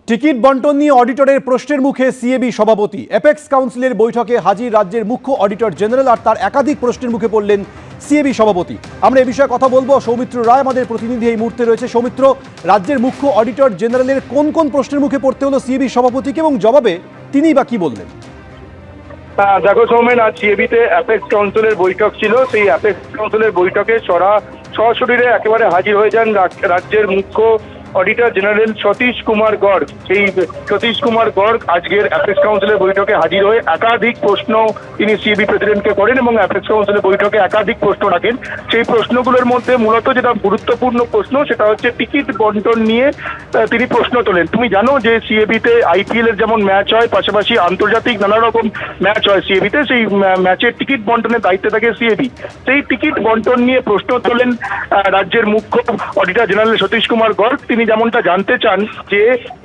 Ticket বন্টন নিয়ে অডিটরের প্রশ্নের মুখে সিএবি সভাপতি। অ্যাপেক্স কাউন্সিলের বৈঠকে হাজির রাজ্যের মুখ্য অডিটর জেনারেল, আর তার একাধিক প্রশ্নের মুখে পড়লেন সিএবি সভাপতি। আমরা এই বিষয়ে কথা বলবো। সৌমিত্র রায় আমাদের প্রতিনিধি এই মুহূর্তে রয়েছে। সৌমিত্র, রাজ্যের মুখ্য অডিটর জেনারেলের কোন কোন প্রশ্নের মুখে পড়তে হলো সিএবি সভাপতিকে, এবং জবাবে তিনিই বা কি বললেন? দেখো সৌমেন, আজ সিএবিতে অ্যাপেক্স কাউন্সিলের বৈঠক ছিল। সেই অ্যাপেক্স কাউন্সিলের বৈঠকে সশরীরে একেবারে হাজির হয়ে যান রাজ্যের মুখ্য অডিটর জেনারেল সতীশ কুমার গর্গ। সেই সতীশ কুমার গর্গ আজকের অ্যাপেক্স কাউন্সিলের বৈঠকে হাজির হয়ে একাধিক প্রশ্ন তিনি সিএবি প্রেসিডেন্টকে করেন এবং অ্যাপেক্স কাউন্সিলের বৈঠকে একাধিক প্রশ্ন রাখেন। সেই প্রশ্নগুলোর মধ্যে মূলত যেটা গুরুত্বপূর্ণ প্রশ্ন, সেটা হচ্ছে টিকিট বন্টন নিয়ে তিনি প্রশ্ন তোলেন। তুমি জানো যে সিএবিতে আইপিএল এর যেমন ম্যাচ হয়, পাশাপাশি আন্তর্জাতিক নানা রকম ম্যাচ হয় সিএবিতে। সেই ম্যাচের টিকিট বন্টনের দায়িত্বে থাকে সিএবি। সেই টিকিট বন্টন নিয়ে প্রশ্ন তোলেন রাজ্যের মুখ্য অডিটর জেনারেল সতীশ কুমার গর্গ। তিনি যেমনটা জানতে চান যে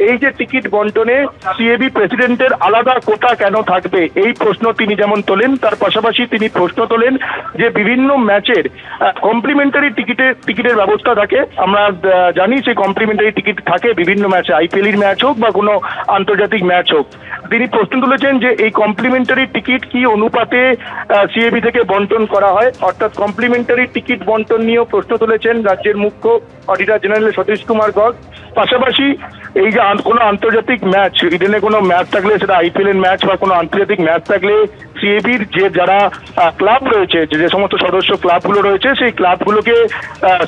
এই যে টিকিট বন্টনে সিএবি প্রেসিডেন্টের আলাদা কোটা কেন থাকবে, এই প্রশ্ন তিনি যেমন তোলেন। তার পাশাপাশি তিনি প্রশ্ন তোলেন যে বিভিন্ন ম্যাচের কমপ্লিমেন্টারি টিকিটের ব্যবস্থা থাকে। আমরা জানি সেই কমপ্লিমেন্টারি টিকিট থাকে বিভিন্ন ম্যাচে, আইপিএল এর ম্যাচ হোক বা কোনো আন্তর্জাতিক ম্যাচ হোক। তিনি প্রশ্ন তুলেছেন যে এই কমপ্লিমেন্টারি টিকিট কি অনুপাতে সিএবি থেকে বন্টন করা হয়, অর্থাৎ কমপ্লিমেন্টারি টিকিট বন্টন নিয়েও প্রশ্ন তুলেছেন রাজ্যের মুখ্য অডিটর জেনারেল সতীশ কুমার গর্গ। পাশাপাশি এই যে কোনো আন্তর্জাতিক ম্যাচ, ইডেনে কোনো ম্যাচ থাকলে, সেটা আইপিএল এর ম্যাচ বা কোনো আন্তর্জাতিক ম্যাচ থাকলে সিএবির যে যারা ক্লাব রয়েছে, যে সমস্ত সদস্য ক্লাবগুলো রয়েছে, সেই ক্লাবগুলোকে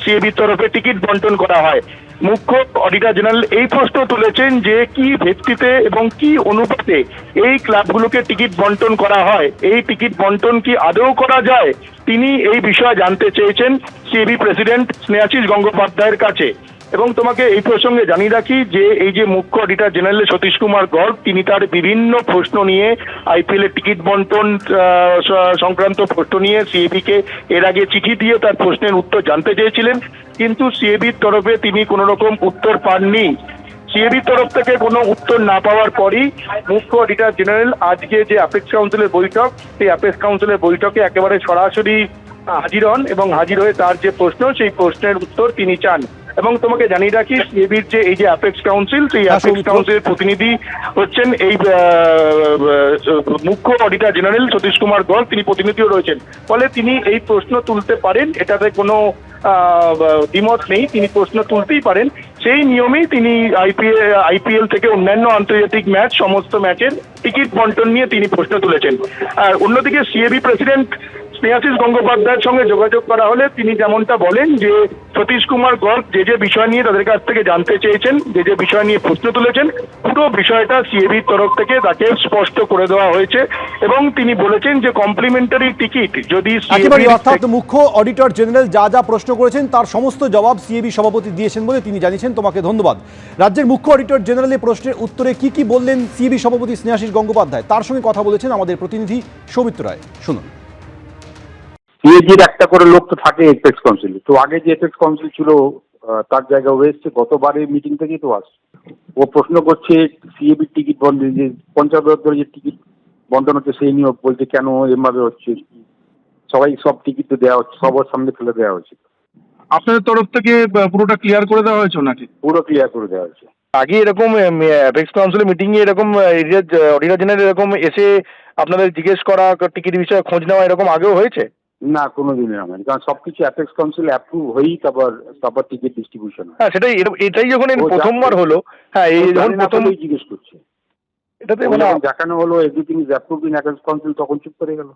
সিএবির তরফে টিকিট বন্টন করা হয়। মুখ্য অডিটর জেনারেল এই প্রশ্ন তুলেছেন যে কি ভিত্তিতে এবং কি অনুপাতে এই ক্লাবগুলোকে টিকিট বন্টন করা হয়, এই টিকিট বন্টন কি আদৌ করা যায়, তিনি এই বিষয়ে জানতে চেয়েছেন সিএবি প্রেসিডেন্ট স্নেহাশিস গঙ্গোপাধ্যায়ের কাছে। এবং তোমাকে এই প্রসঙ্গে জানিয়ে রাখি যে এই যে মুখ্য অডিটর জেনারেল সতীশ কুমার গর্গ, তিনি তার বিভিন্ন প্রশ্ন নিয়ে, আইপিএল এর টিকিট বন্টন সংক্রান্ত প্রশ্ন নিয়ে সিএবি কে এর আগে চিঠি দিয়ে তার প্রশ্নের উত্তর জানতে চেয়েছিলেন, কিন্তু সিএবির তরফে তিনি কোনো রকম উত্তর পাননি। সিএবির তরফ থেকে কোনো উত্তর না পাওয়ার পরই মুখ্য অডিটর জেনারেল আজকে যে অ্যাপেক্স কাউন্সিলের বৈঠক, সেই অ্যাপেক্স কাউন্সিলের বৈঠকে একেবারে সরাসরি হাজির হন এবং হাজির হয়ে তার যে প্রশ্ন, সেই প্রশ্নের উত্তর তিনি চান। এবং তোমাকে জানিয়ে রাখি সিএবির যে এই যে অ্যাপেক্স কাউন্সিল, সেই অ্যাপেক্স কাউন্সিলের প্রতিনিধি হচ্ছেন এই মুখ্য অডিটর জেনারেল সতীশ কুমার গর্গ, তিনি প্রতিনিধিও রয়েছেন। ফলে তিনি এই প্রশ্ন তুলতে পারেন, এটাতে কোনো দ্বিমত নেই, তিনি প্রশ্ন তুলতেই পারেন। সেই নিয়মেই তিনি আইপিএল থেকে অন্যান্য আন্তর্জাতিক ম্যাচ, সমস্ত ম্যাচের টিকিট বন্টন নিয়ে তিনি প্রশ্ন তুলেছেন। আর অন্যদিকে সিএবি প্রেসিডেন্ট স্নেহাশিস গঙ্গোপাধ্যায়ের সঙ্গে যোগাযোগ করা হলে তিনি যেমনটা বলেন যে সতীশ কুমার গর্গ যে বিষয় নিয়ে তাদের কাছ থেকে জানতে চেয়েছেন, যে বিষয় নিয়ে প্রশ্ন তুলেছেন, পুরো বিষয়টা সিএবির তরফ থেকে তাকে স্পষ্ট করে দেওয়া হয়েছে। এবং তিনি বলেছেন যে কমপ্লিমেন্টারি টিকিট যদি অর্থাৎ মুখ্য অডিটর জেনারেল যা যা প্রশ্ন করেছেন তার সমস্ত জবাব সিএবি সভাপতি দিয়েছেন বলে তিনি জানিয়েছেন। তোমাকে ধন্যবাদ। রাজ্যের মুখ্য অডিটর জেনারেলের প্রশ্নের উত্তরে কি কি বললেন সিএবি সভাপতি স্নেহাশিস গঙ্গোপাধ্যায়, তার সঙ্গে কথা বলেছেন আমাদের প্রতিনিধি সৌমিত্র রায়। শুনুন। সিএজির একটা করে লোক তো থাকে এপেক্স কাউন্সিলে, তো আগে যে এপেক্স কাউন্সিল ছিল তার জায়গায় ও এসছে, গতবারের মিটিং থেকেই তো আসছে। ও প্রশ্ন করছে সিএবির টিকিট বন্টন, যে 50 ধরে যে টিকিট বন্টন হচ্ছে সেই নিয়োগ, বলছে কেন এভাবে হচ্ছে, সব টিকিট তো দেওয়া হচ্ছে, সবার সামনে ফেলে দেওয়া হয়েছে। আপনাদের তরফ থেকে পুরোটা ক্লিয়ার করে দেওয়া হয়েছে নাকি? পুরো ক্লিয়ার করে দেওয়া হয়েছে। আগে এরকম অ্যাপেক্স কাউন্সিলের মিটিংয়ে এরকম অডিটর জেনারেল এরকম এসে আপনাদের জিজ্ঞেস করা, টিকিট বিষয়ে খোঁজ নেওয়া এরকম আগেও হয়েছে? না, কোনোদিনই হয়নি, কারণ সবকিছু অ্যাপেক্স কাউন্সিল অ্যাপ্রুভ হয়েই তারপর টিকিট ডিস্ট্রিবিউশন। হ্যাঁ, এটাই যখন প্রথমবার হলো, হ্যাঁ এই যখন প্রথম জিজ্ঞেস করছে, এটাতে মানে দেখানো হলো everything is approved in apex council, তখন চুপ করে গেল।